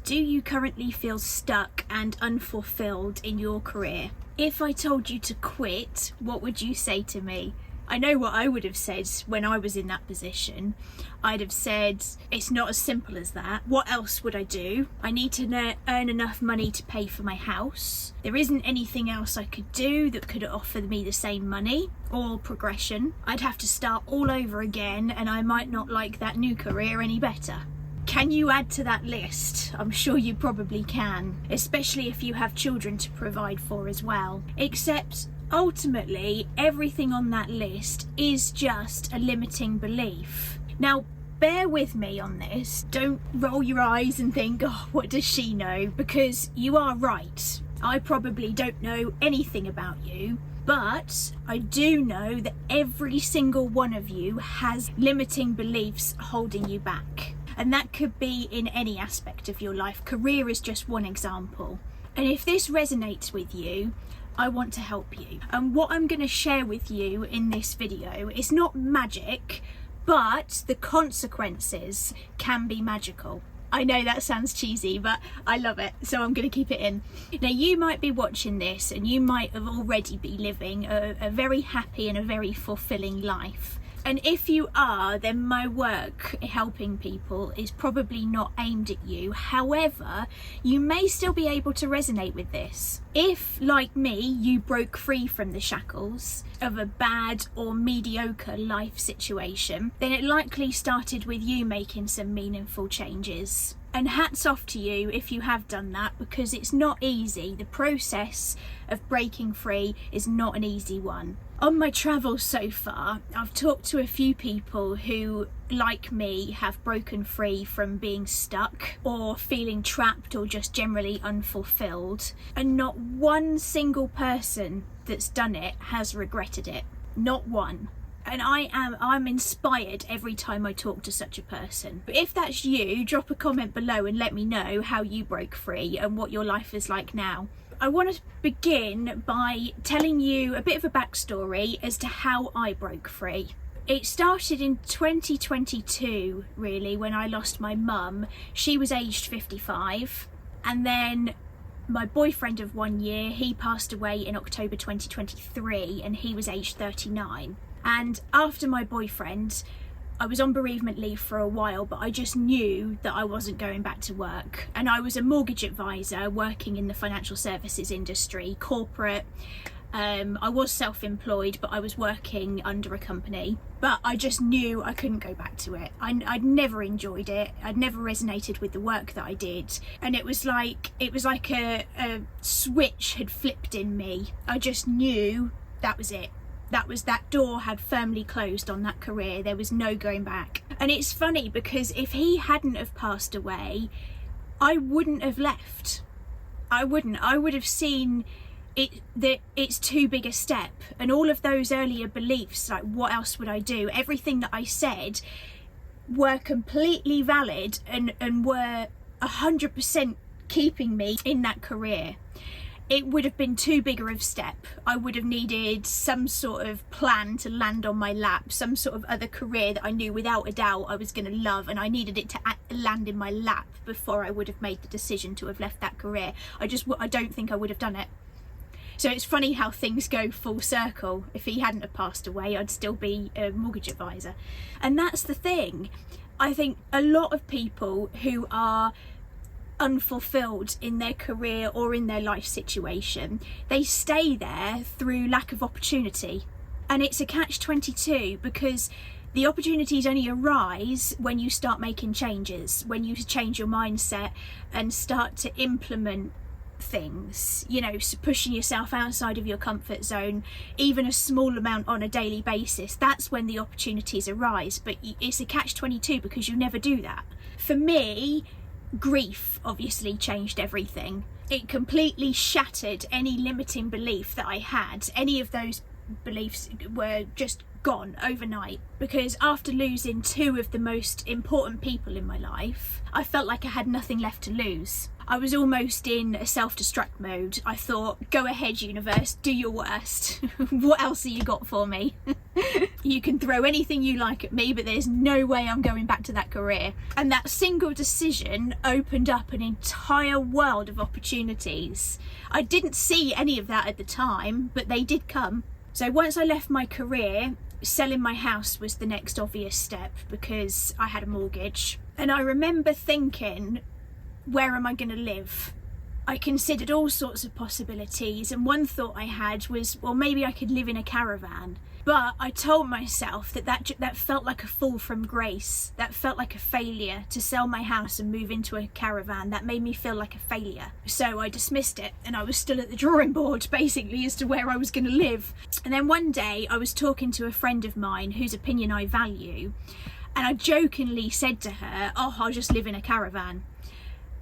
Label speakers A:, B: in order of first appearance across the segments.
A: Do you currently feel stuck and unfulfilled in your career? If I told you to quit, what would you say to me? I know what I would have said when I was in that position. I'd have said, it's not as simple as that. What else would I do? I need to earn enough money to pay for my house. There isn't anything else I could do that could offer me the same money or progression. I'd have to start all over again, and I might not like that new career any better. Can you add to that list? I'm sure you probably can, especially if you have children to provide for as well. Except ultimately, everything on that list is just a limiting belief. Now, bear with me on this. Don't roll your eyes and think, oh, what does she know? Because you are right. I probably don't know anything about you, but I do know that every single one of you has limiting beliefs holding you back. And that could be in any aspect of your life. Career is just one example. And if this resonates with you, I want to help you. And what I'm going to share with you in this video is not magic, but the consequences can be magical. I know that sounds cheesy, but I love it, so I'm going to keep it in. Now, you might be watching this and you might have already be living a very happy and a very fulfilling life. And if you are, then my work helping people is probably not aimed at you. However, you may still be able to resonate with this. If, like me, you broke free from the shackles of a bad or mediocre life situation, then it likely started with you making some meaningful changes. And hats off to you if you have done that, because it's not easy. The process of breaking free is not an easy one. On my travels so far, I've talked to a few people who, like me, have broken free from being stuck or feeling trapped or just generally unfulfilled. And not one single person that's done it has regretted it. Not one. And I'm inspired every time I talk to such a person. But if that's you, drop a comment below and let me know how you broke free and what your life is like now. I want to begin by telling you a bit of a backstory as to how I broke free. It started in 2022, really, when I lost my mum. She was aged 55, and then my boyfriend of 1 year, he passed away in October 2023, and he was aged 39. And after my boyfriend, I was on bereavement leave for a while, but I just knew that I wasn't going back to work. And I was a mortgage advisor working in the financial services industry, corporate. I was self-employed, but I was working under a company. But I just knew I couldn't go back to it. I'd never enjoyed it. I'd never resonated with the work that I did. And it was like a switch had flipped in me. I just knew that was it. That door had firmly closed on that career. There was no going back. And it's funny because if he hadn't have passed away, I wouldn't have left. I would have seen it that it's too big a step, and all of those earlier beliefs, like what else would I do, everything that I said were completely valid and were 100% keeping me in that career. It would have been too big of a step. I would have needed some sort of plan to land on my lap, some sort of other career that I knew without a doubt I was going to love, and I needed it to land in my lap before I would have made the decision to have left that career. I don't think I would have done it. So it's funny how things go full circle. If he hadn't have passed away, I'd still be a mortgage advisor. And that's the thing. I think a lot of people who are unfulfilled in their career or in their life situation, they stay there through lack of opportunity. And it's a catch-22, because the opportunities only arise when you start making changes, when you change your mindset and start to implement things, pushing yourself outside of your comfort zone, even a small amount on a daily basis. That's when the opportunities arise. But it's a catch-22 because you never do that. For me, grief obviously changed everything. It completely shattered any limiting belief that I had. Any of those beliefs were just gone overnight, because after losing two of the most important people in my life, I felt like I had nothing left to lose. I was almost in a self-destruct mode. I thought, go ahead universe, do your worst. What else have you got for me? You can throw anything you like at me, but there's no way I'm going back to that career. And that single decision opened up an entire world of opportunities. I didn't see any of that at the time, but they did come. So once I left my career, selling my house was the next obvious step, because I had a mortgage. And I remember thinking, where am I going to live? I considered all sorts of possibilities, and one thought I had was, well, maybe I could live in a caravan. But I told myself that felt like a fall from grace. That felt like a failure. To sell my house and move into a caravan, that made me feel like a failure. So I dismissed it, and I was still at the drawing board basically as to where I was going to live. And then one day I was talking to a friend of mine whose opinion I value, and I jokingly said to her, oh, I'll just live in a caravan.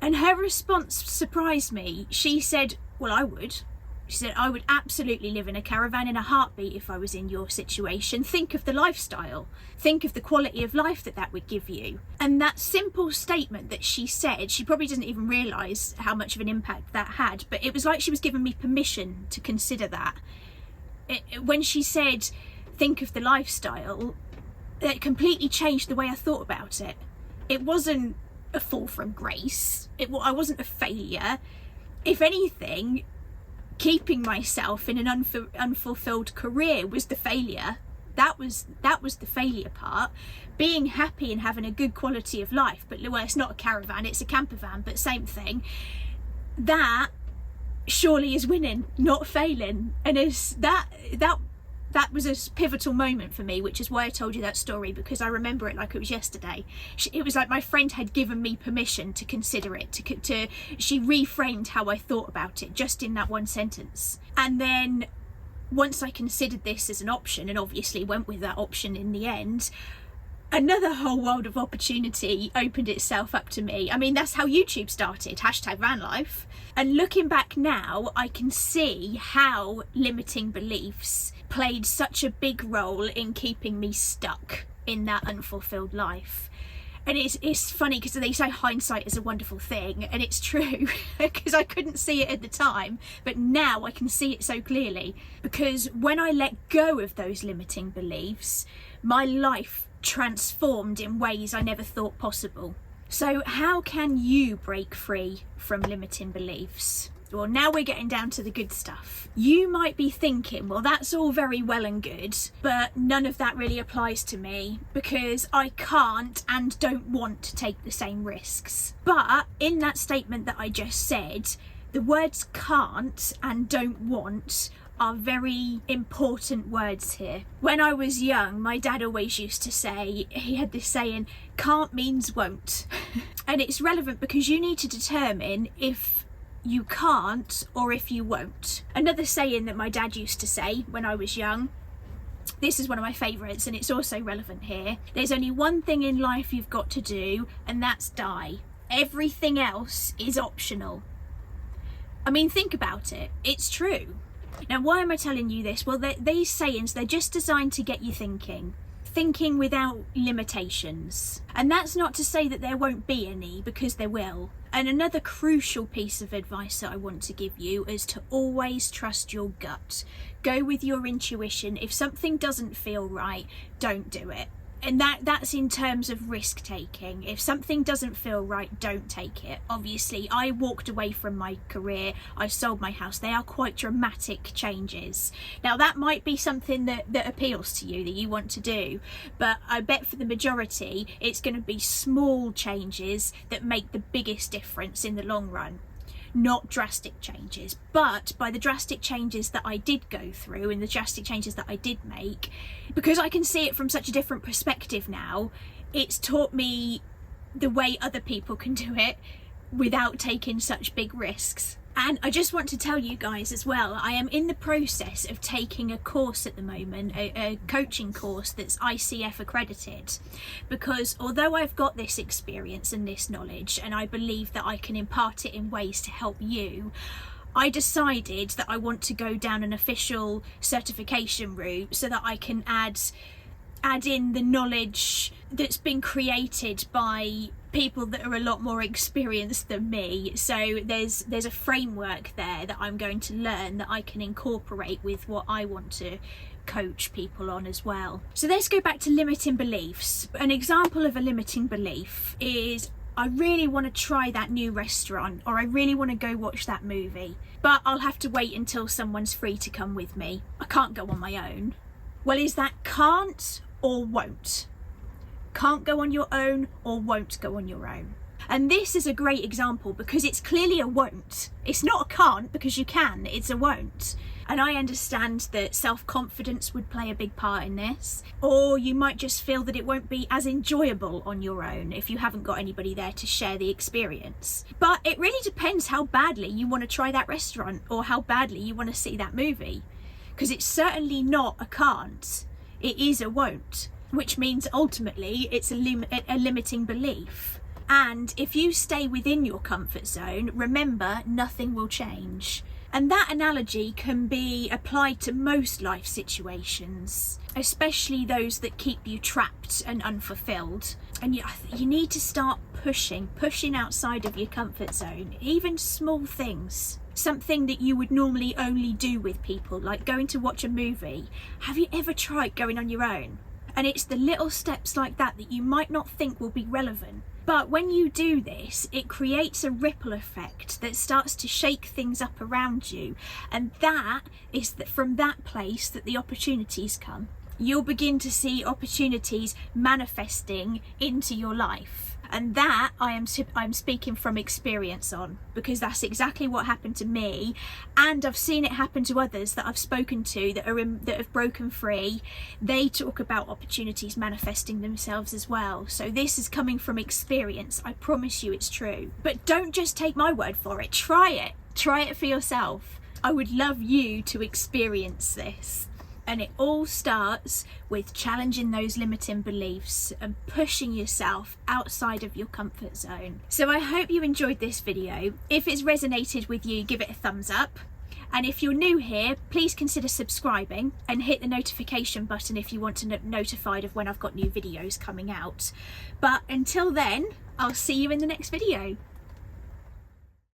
A: And her response surprised me. She said, well, I would. She said, I would absolutely live in a caravan in a heartbeat if I was in your situation. Think of the lifestyle. Think of the quality of life that would give you. And that simple statement that she said, she probably doesn't even realise how much of an impact that had, but it was like she was giving me permission to consider that. When she said, think of the lifestyle, it completely changed the way I thought about it. It wasn't a fall from grace. I wasn't a failure. If anything, keeping myself in an unfulfilled career was the failure. That was the failure part. Being happy and having a good quality of life, but well, it's not a caravan, it's a camper van, but same thing. That surely is winning, not failing. And it's that was a pivotal moment for me, which is why I told you that story, because I remember it like it was yesterday. It was like my friend had given me permission to consider it, she reframed how I thought about it just in that one sentence. And then once I considered this as an option, and obviously went with that option in the end, another whole world of opportunity opened itself up to me. I mean, that's how YouTube started, #vanlife. And looking back now, I can see how limiting beliefs played such a big role in keeping me stuck in that unfulfilled life. And it's funny because they say hindsight is a wonderful thing, and it's true, because I couldn't see it at the time, but now I can see it so clearly. Because when I let go of those limiting beliefs, my life transformed in ways I never thought possible. So how can you break free from limiting beliefs? Well, now we're getting down to the good stuff. You might be thinking, well, that's all very well and good, but none of that really applies to me because I can't and don't want to take the same risks. But in that statement that I just said, the words can't and don't want are very important words here. When I was young, my dad always used to say, he had this saying, can't means won't. And it's relevant because you need to determine if you can't or if you won't. Another saying that my dad used to say when I was young, this is one of my favourites and it's also relevant here. There's only one thing in life you've got to do, and that's die. Everything else is optional. I mean, think about it. It's true. Now, why am I telling you this? Well, these sayings, they're just designed to get you thinking without limitations. And that's not to say that there won't be any, because there will. And another crucial piece of advice that I want to give you is to always trust your gut. Go with your intuition. If something doesn't feel right, don't do it. And that's in terms of risk taking. If something doesn't feel right, don't take it. Obviously, I walked away from my career. I sold my house. They are quite dramatic changes. Now, that might be something that appeals to you, that you want to do. But I bet for the majority, it's going to be small changes that make the biggest difference in the long run. Not drastic changes. But by the drastic changes that I did go through and the drastic changes that I did make, because I can see it from such a different perspective now, it's taught me the way other people can do it without taking such big risks. And I just want to tell you guys as well, I am in the process of taking a course at the moment, a coaching course that's ICF accredited, because although I've got this experience and this knowledge and I believe that I can impart it in ways to help you, I decided that I want to go down an official certification route so that I can add in the knowledge that's been created by people that are a lot more experienced than me. So there's a framework there that I'm going to learn that I can incorporate with what I want to coach people on as well. So let's go back to limiting beliefs. An example of a limiting belief is, I really want to try that new restaurant, or I really want to go watch that movie, but I'll have to wait until someone's free to come with me. I can't go on my own. Well, is that can't or won't? Can't go on your own or won't go on your own. And this is a great example because it's clearly a won't. It's not a can't because you can, it's a won't. And I understand that self-confidence would play a big part in this, or you might just feel that it won't be as enjoyable on your own if you haven't got anybody there to share the experience. But it really depends how badly you want to try that restaurant or how badly you want to see that movie, because it's certainly not a can't, it is a won't, which means ultimately it's a limiting belief. And if you stay within your comfort zone, remember, nothing will change. And that analogy can be applied to most life situations, especially those that keep you trapped and unfulfilled. And you need to start pushing outside of your comfort zone, even small things. Something that you would normally only do with people, like going to watch a movie. Have you ever tried going on your own? And it's the little steps like that that you might not think will be relevant. But when you do this, it creates a ripple effect that starts to shake things up around you. And that is from that place that the opportunities come. You'll begin to see opportunities manifesting into your life. And that I'm speaking from experience on, because that's exactly what happened to me, and I've seen it happen to others that I've spoken to that have broken free. They talk about opportunities manifesting themselves as well. So this is coming from experience. I promise you it's true. But don't just take my word for it. Try it for yourself. I would love you to experience this. And it all starts with challenging those limiting beliefs and pushing yourself outside of your comfort zone. So I hope you enjoyed this video. If it's resonated with you, give it a thumbs up. And if you're new here, please consider subscribing and hit the notification button if you want to be notified of when I've got new videos coming out. But until then, I'll see you in the next video.